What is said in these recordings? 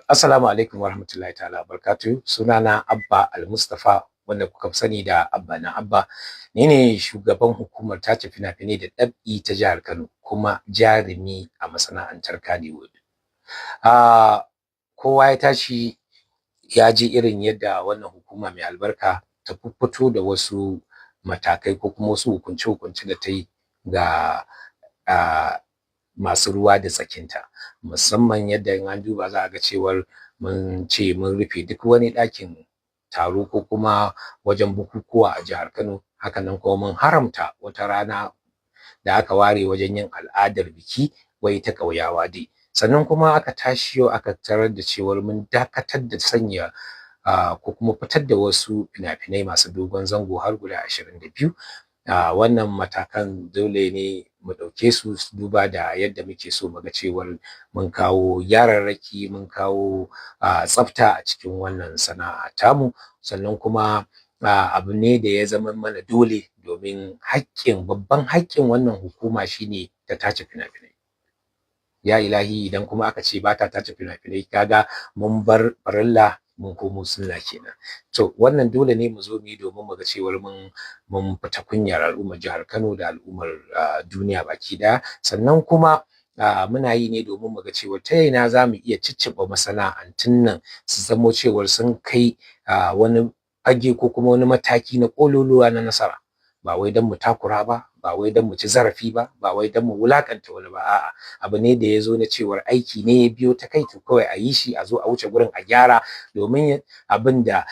Assalamu alaikum warahmatullahi ta'ala barakatuh. Sunana Abba Al-Mustafa wanda kuka fi sani da Abba na Abba. Ni ne shugaban hukumar tace fina-finai da ɗab'i ta jihar Kano kuma jarumi a masana'antar Kannywood. Kowa ya tashi ya ji irin yadda wannan hukuma mai albarka ta fito da wasu matakai ko kuma wasu hukunce-hukunce da ta yi ga masu ruwa da tsakinta, musamman yadda in an duba za a ga cewar mun ce mun rufe duk wani ɗakin taro ko kuma wajen bukukuwa a jihar Kano. Hakanan kuma mun haramta wata rana da aka ware wajen yin al'adar biki wai ta ƙauyawa dai. Sannan kuma aka tashi yau aka tarar da cewar mun dakatar da sanya ko kuma fitar da wasu fina-finai masu dogon zango har guda 22. Wannan matakan dole ne mu ɗauke su duba da yadda muke so mu ga cewar mun kawo gyararraki, mun kawo tsafta a cikin wannan sana'a tamu. Sannan kuma abu ne da ya zama mana dole domin babban haƙƙin wannan hukuma shine ta tace fina-finai. Ya ilahi, idan kuma aka ce ba ta tace fina-finai kaga mun bar farilla mun komo sunna kenan. To wannan dole ne mu zo mu yi domin mu ga cewar mun fita kunyar al'ummar jihar Kano da al'ummar duniya baki ɗaya. Sannan kuma muna yi ne domin mu ga cewar ta ina za mu iya cicciɓa masana'antun nan su zamo cewar sun kai wani fage ko kuma wani mataki na ƙololuwa na nasara. Ba wai don mu takura ba, ba wai don mu ci zarafi ba, ba wai don mu wulakanta wani ba, a'a abu ne da ya zo na cewar aiki ne ya biyo ta kai, to kawai a yi shi a zo a wuce gurin a gyara domin abin da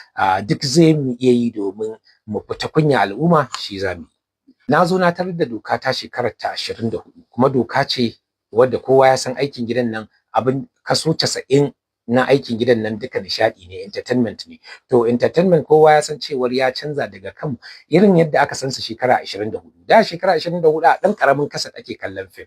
duk zai mu iya yi domin mu fita kunya al'umma shi za mu yi. Na zo na tarar da doka ta shekarar ta 24 kuma doka ce wadda kowa ya san aikin gidan nan abin kaso 90 na aikin gidan nan duka nishaɗi ne, entertainment ne. To entertainment kowa ya san cewar ya canza daga kan irin yadda aka san su shekara 24. Da shekara 24 a ɗan ƙaramin kaset ake kallon fim.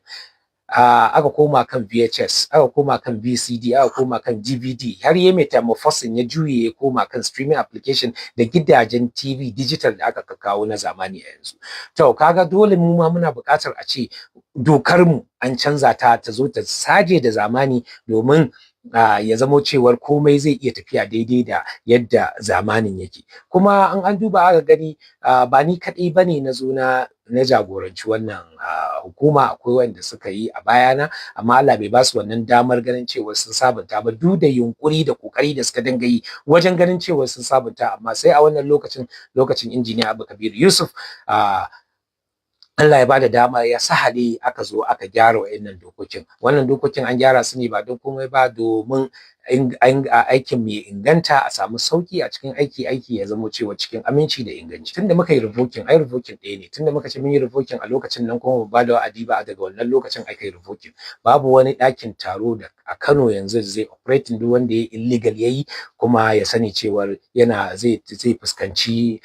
Aka koma kan VHS, aka koma kan VCD, aka koma kan DVD, har ya metamorphosing ya juye ya koma kan streaming application da gidajen TV digital da aka kawo na zamani a yanzu. To kaga dole mu ma muna buƙatar a ce dokar mu an canza ta zo ta saje da zamani domin ya zamo cewar komai zai iya tafiya daidai da yadda zamanin yake. Kuma an duba aka gani ba ni kaɗai bane na zo na jagoranci wannan hukuma, akwai wanda suka yi a bayana, amma Allah bai ba su wannan damar ganin cewa sun sabunta ba duk da yunkuri da kokari da suka dinga yi wajen ganin cewa sun sabunta. Amma sai a wannan lokacin injiniya Abba Kabir Yusuf Allah ya bada dama ya sahale aka zo aka gyara wa'annan dokokin. Wannan dokokin an gyara su ne ba don komai ba domin aikin mai inganta, a samu sauki a cikin aiki ya zamo cewa cikin aminci da inganci. Tunda muka yi revoking ɗaya ne. Tunda muka ce mun yi revoking a lokacin nan kuma ba da wa'adi ba, daga wannan lokacin aka yi revoking. Babu wani ɗakin taro da a Kano yanzu zai operating, duk wanda ya illegal yayi kuma ya sani cewar zai fuskanci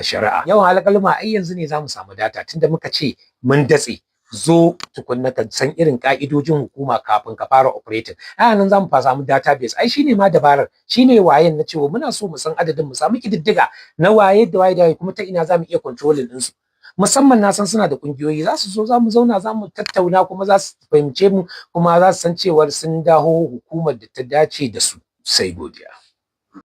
shari'a. Yawan alƙalma ai yanzu ne zamu samu data, tunda muka ce mun datse. Zo tukunna ka san irin ka'idojin hukuma kafin ka fara operating. Nan zamu samu database. Ai shine ma dabarar, shine wayen na cewa muna so mu san adadin, mu samu kididdiga na waye da waye kuma ta ina zamu iya controlling din su. Musamman na san suna da kungiyoyi, za su zo zamu zauna zamu tattauna kuma za su fahimce mu kuma za su san cewar sun dawo hukumar da ta dace da su. Sai godiya.